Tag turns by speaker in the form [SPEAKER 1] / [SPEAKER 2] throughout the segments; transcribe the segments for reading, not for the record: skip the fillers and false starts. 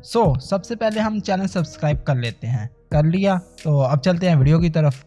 [SPEAKER 1] सबसे पहले हम चैनल सब्सक्राइब कर लेते हैं। कर लिया तो अब चलते हैं वीडियो की तरफ।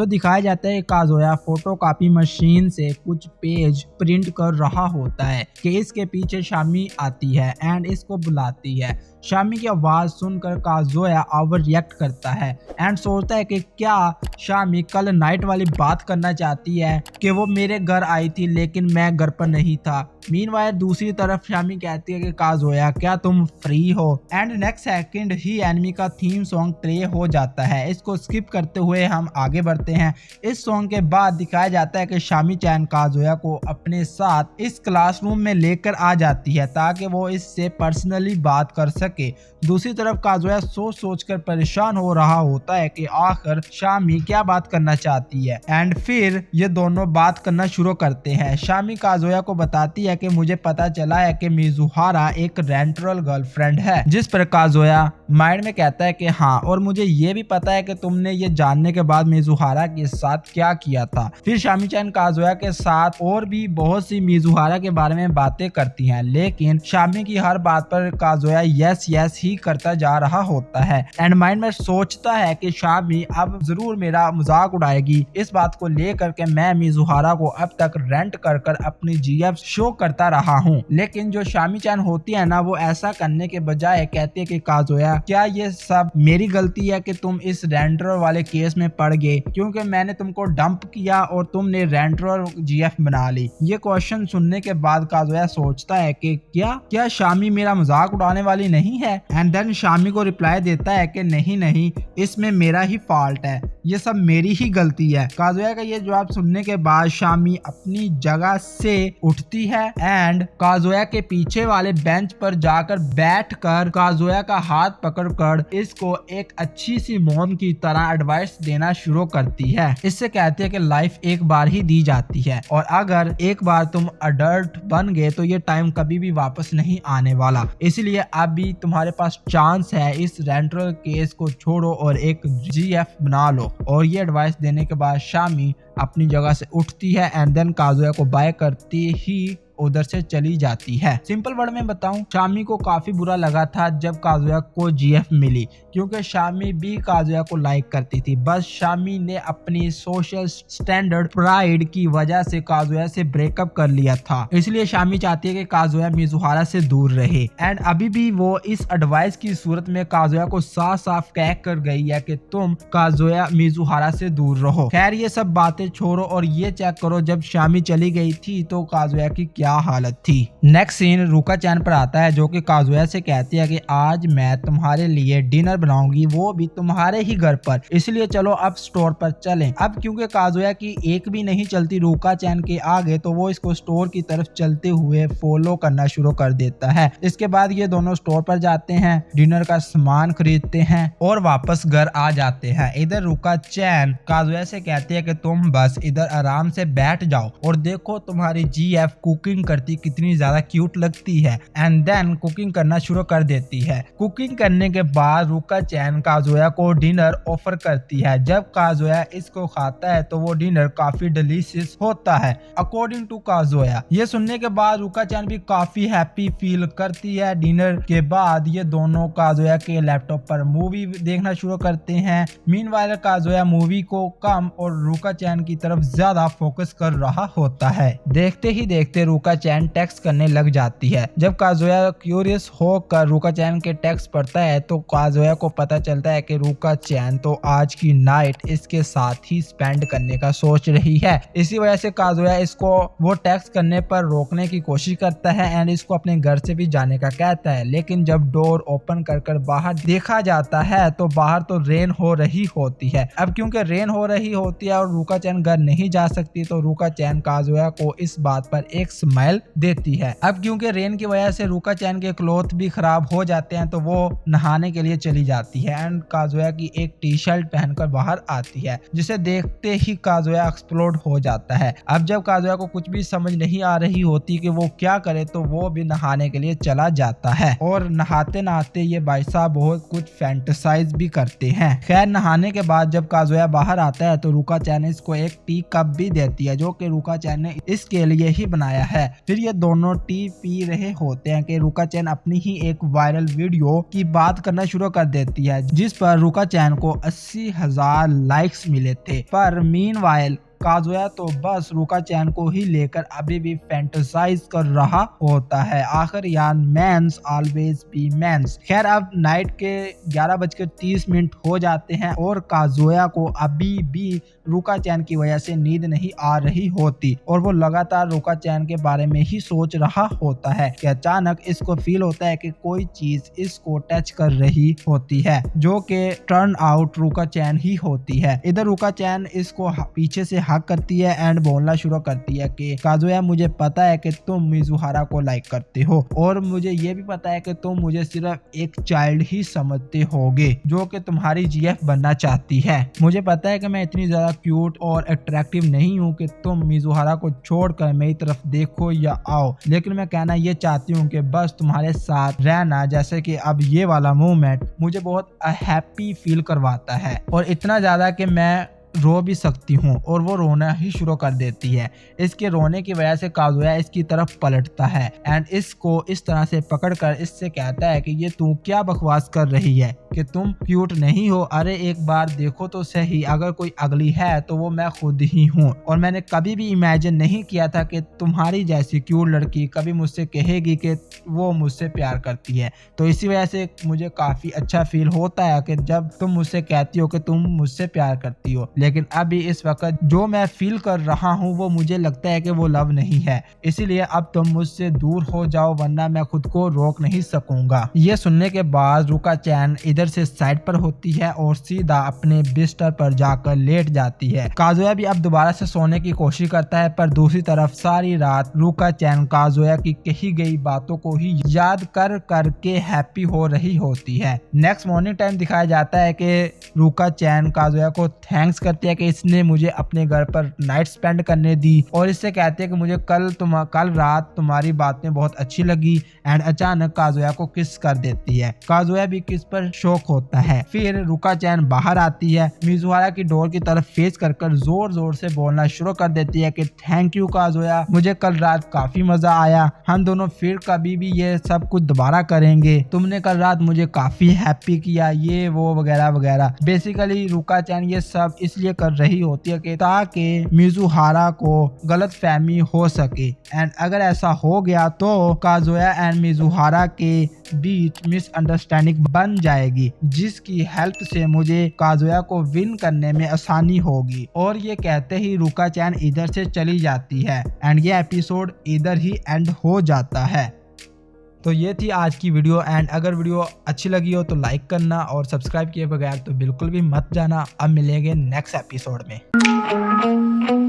[SPEAKER 1] दिखाया जाता है काज़ोया फोटो कॉपी मशीन से कुछ पेज प्रिंट कर रहा होता है कि इसके पीछे शामी आती है एंड इसको बुलाती है। शामी की आवाज़ सुनकर काज़ोया ओवर रिएक्ट करता है एंड सोचता है कि क्या शामी कल नाइट वाली बात करना चाहती है कि वो मेरे घर आई थी लेकिन मैं घर पर नहीं था। मीनवाइल दूसरी तरफ शामी कहती है कि काज़ोया क्या तुम फ्री हो, and next second he enemy का थीम सॉन्ग प्ले हो जाता है। इसको स्किप करते हुए हम आगे बढ़ते हैं। इस सॉन्ग के बाद दिखाया जाता है कि शामी चैन काज़ोया को अपने साथ इस क्लासरूम में लेकर आ जाती है ताकि वो इससे पर्सनली बात कर सके। दूसरी तरफ काज़ोया सोच कर परेशान हो रहा होता है कि आखिर शामी क्या बात करना चाहती है, एंड फिर ये दोनों बात करना शुरू करते हैं। शामी काज़ोया को बताती है कि मुझे पता चला है कि मिजुहारा एक रेंटरल गर्लफ्रेंड है, जिस पर काज़ोया माइंड में कहता है कि हाँ, और मुझे ये भी पता है कि तुमने ये जानने के बाद मिजुहारा के साथ क्या किया था। फिर शामी चैन काज़ोया के साथ और भी बहुत सी मिजुहारा के बारे में बातें करती हैं, लेकिन शामी की हर बात पर काज़ोया यस ही करता जा रहा होता है एंड माइंड में सोचता है कि शामी अब जरूर मेरा मजाक उड़ाएगी। इस बात को लेकर के मैं मिजुहारा को अब तक रेंट कर अपनी जीएफ शो करता रहा हूँ, लेकिन जो शामी चैन होती है ना, वो ऐसा करने के बजाय कहती है कि काज़ोया क्या ये सब मेरी गलती है कि तुम इस रेंटर वाले केस में पड़ गए, क्योंकि मैंने तुमको डंप किया और तुमने रेंटर जीएफ बना ली। ये क्वेश्चन सुनने के बाद काज़ोया सोचता है कि क्या शामी मेरा मजाक उड़ाने वाली नहीं है, एंड देन शामी को रिप्लाई देता है कि नहीं, इसमें मेरा ही फॉल्ट है, ये सब मेरी ही गलती है। काज़ोया का ये जवाब सुनने के बाद शामी अपनी जगह से उठती है एंड काज़ोया के पीछे वाले बेंच पर जाकर बैठकर काज़ोया का हाथ पकड़कर इसको एक अच्छी सी मॉम की तरह एडवाइस देना शुरू करती है। इससे कहती है कि लाइफ एक बार ही दी जाती है और अगर एक बार तुम अडल्ट बन गए तो ये टाइम कभी भी वापस नहीं आने वाला, इसलिए अभी तुम्हारे पास चांस है, इस रेंटल केस को छोड़ो और एक जीएफ बना लो। और ये एडवाइस देने के बाद शामी अपनी जगह से उठती है एंड देन काज़ोया को बाय करती ही उधर से चली जाती है। सिंपल वर्ड में बताऊं, शामी को काफी बुरा लगा था जब काज़ोया को जीएफ मिली, क्योंकि शामी भी काज़ोया को लाइक करती थी। बस शामी ने अपनी सोशल स्टैंडर्ड प्राइड की वजह से काज़ोया से ब्रेकअप कर लिया था, इसलिए शामी चाहती है कि काज़ोया मिजुहारा से दूर रहे एंड अभी भी वो इस एडवाइस की सूरत में काज़ोया को साफ साफ कह कर गई है कि तुम काज़ोया मिजुहारा से दूर रहो। खैर ये सब बातें छोड़ो और ये चेक करो जब शामी चली गई थी तो काज़ोया की क्या हालत थी। नेक्स्ट सीन रूका चैन पर आता है, जो कि काज़ोया से कहती है कि आज मैं तुम्हारे लिए डिनर बनाऊंगी, वो भी तुम्हारे ही घर पर, इसलिए चलो अब स्टोर पर चलें। अब क्योंकि काज़ोया की एक भी नहीं चलती रूका चैन के आगे, तो वो इसको स्टोर की तरफ चलते हुए फॉलो करना शुरू कर देता है। इसके बाद ये दोनों स्टोर पर जाते हैं, डिनर का सामान खरीदते हैं और वापस घर आ जाते हैं। इधर रूका चैन काज़ोया से कहती है कि तुम बस इधर आराम से बैठ जाओ और देखो तुम्हारी जीएफ कुकिंग करती कितनी ज्यादा क्यूट लगती है, एंड देन कुकिंग करना शुरू कर देती है। कुकिंग करने के बाद रूका चैन काज़ोया को डिनर ऑफर करती है। जब काज़ोया इसको खाता है तो वो डिनर काफी डिलीशियस होता है अकॉर्डिंग टू काज़ोया। ये सुनने के बाद रूका चैन भी काफी हैप्पी फील करती है। डिनर के बाद ये दोनों काज़ोया के लैपटॉप पर मूवी देखना शुरू करते हैं। मीनवाइल काज़ोया मूवी को कम और रूका चैन की तरफ ज्यादा फोकस कर रहा होता है। देखते ही देखते रूका चैन टेक्स्ट करने लग जाती है। जब काज़ोया क्यूरियस होकर रूका चैन के टेक्स्ट पढ़ता है तो काज़ोया को पता चलता है कि रूका चैन तो आज की नाइट इसके साथ ही स्पेंड करने का सोच रही है। इसी वजह से काज़ोया इसको वो टेक्स्ट करने पर रोकने की कोशिश करता है एंड इसको अपने घर से भी जाने का कहता है, लेकिन जब डोर ओपन कर बाहर देखा जाता है तो बाहर तो रेन हो रही होती है। अब क्योंकि रेन हो रही होती है और रूका चैन घर नहीं जा सकती, तो रूका चैन काज़ोया को इस बात पर एक स्माइल देती है। अब क्योंकि रेन की वजह से रूका चैन के क्लोथ भी खराब हो जाते हैं, तो वो नहाने के लिए चली जाती है एंड काज़ोया की एक टी शर्ट पहनकर बाहर आती है, जिसे देखते ही काज़ोया एक्सप्लोड हो जाता है। अब जब काज़ोया को कुछ भी समझ नहीं आ रही होती कि वो क्या करे, तो वो भी नहाने के लिए चला जाता है और नहाते नहाते ये भाई साहब बहुत कुछ फैंटेसाइज भी करते हैं। खैर नहाने के बाद जब काज़ोया बाहर आता है तो रूका चैन इसको एक टी कप भी देती है जो कि रुका चैन ने इसके लिए ही बनाया है। फिर ये दोनों टी पी रहे होते हैं कि रुका चैन अपनी ही एक वायरल वीडियो की बात करना शुरू कर देती है जिस पर रुका चैन को 80,000 लाइक्स मिले थे। पर मीनवाइल काजुया तो बस रुका चैन को ही लेकर अभी भी फैंटेसाइज कर रहा होता है। आखिर यार मेंस ऑलवेज बी मेंस। खैर अब नाइट के 11:30 हो जाते हैं और काजुया को अभी भी रुका चैन की वजह से नींद नहीं आ रही होती और वो लगातार रुका चैन के बारे में ही सोच रहा होता है कि अचानक इसको फील होता है कि कोई चीज इसको टच कर रही होती है जो कि टर्न आउट रुका चैन ही होती है। इधर रुका चैन इसको पीछे से हक करती है एंड बोलना शुरू करती है कि काजुया मुझे पता है कि तुम मिजुहारा को लाइक करते हो और मुझे ये भी पता है कि तुम मुझे सिर्फ एक चाइल्ड ही समझते होगे जो कि तुम्हारी जीएफ बनना चाहती है। मुझे पता है कि मैं इतनी ज्यादा क्यूट और अट्रैक्टिव नहीं हूँ कि तुम मिजुहारा को छोड़कर मेरी तरफ देखो या आओ, लेकिन मैं कहना ये चाहती हूँ कि बस तुम्हारे साथ रहना जैसे कि अब ये वाला मोमेंट मुझे बहुत हैप्पी फील करवाता है और इतना ज्यादा कि मैं रो भी सकती हूँ। और वो रोना ही शुरू कर देती है। इसके रोने की वजह से काजुया इसकी तरफ पलटता है एंड इसको इस तरह से पकड़कर इससे कहता है कि ये तू क्या बकवास कर रही है कि तुम क्यूट नहीं हो। अरे एक बार देखो तो सही, अगर कोई अगली है तो वो मैं खुद ही हूँ और मैंने कभी भी इमेजिन नहीं किया था कि तुम्हारी जैसी क्यूट लड़की कभी मुझसे कहेगी कि वो मुझसे प्यार करती है। तो इसी वजह से मुझे काफी अच्छा फील होता है कि जब तुम मुझसे कहती हो कि तुम मुझसे प्यार करती हो, लेकिन अभी इस वक्त जो मैं फील कर रहा हूँ वो मुझे लगता है कि वो लव नहीं है। इसीलिए अब तुम मुझसे दूर हो जाओ वरना मैं खुद को रोक नहीं सकूंगा। ये सुनने के बाद रुका चैन इधर से साइड पर होती है और सीधा अपने बिस्तर पर जाकर लेट जाती है। काजुया भी अब दोबारा से सोने की कोशिश करता है पर दूसरी तरफ सारी रात रुका चैन काजुया की कही गई बातों को ही याद कर करके हैप्पी हो रही होती है। नेक्स्ट मॉर्निंग टाइम दिखाया जाता है कि रुका चैन काजुया को थैंक्स करती है कि इसने मुझे अपने घर पर नाइट स्पेंड करने दी और इससे कहते हैं कि मुझे कल रात तुम्हारी बातें बहुत अच्छी लगी एंड अचानक काजुया को किस कर देती है। काजुया भी किस पर शौक होता है। फिर रुका चैन बाहर आती है, मिजुहारा की डोर की तरफ फेस कर जोर जोर से बोलना शुरू कर देती है कि थैंक यू काजुया, मुझे कल रात काफी मजा आया, हम दोनों फिर कभी भी ये सब कुछ दोबारा करेंगे, तुमने कल रात मुझे काफी हैप्पी किया, ये वो वगैरह वगैरह। बेसिकली रुका चैन ये सब इसलिए कर रही होती है कि ताकि मिजुहारा को गलत फहमी हो सके एंड अगर ऐसा हो गया तो काजुया एंड मिजुहारा के बीच मिसअंडरस्टैंडिंग बन जाएगी जिसकी हेल्प से मुझे काजुया को विन करने में आसानी होगी। और ये कहते ही रुका चैन इधर से चली जाती है एंड ये एपिसोड इधर ही एंड हो जाता है। तो ये थी आज की वीडियो एंड अगर वीडियो अच्छी लगी हो तो लाइक करना और सब्सक्राइब किए बगैर तो बिल्कुल भी मत जाना। अब मिलेंगे नेक्स्ट एपिसोड में।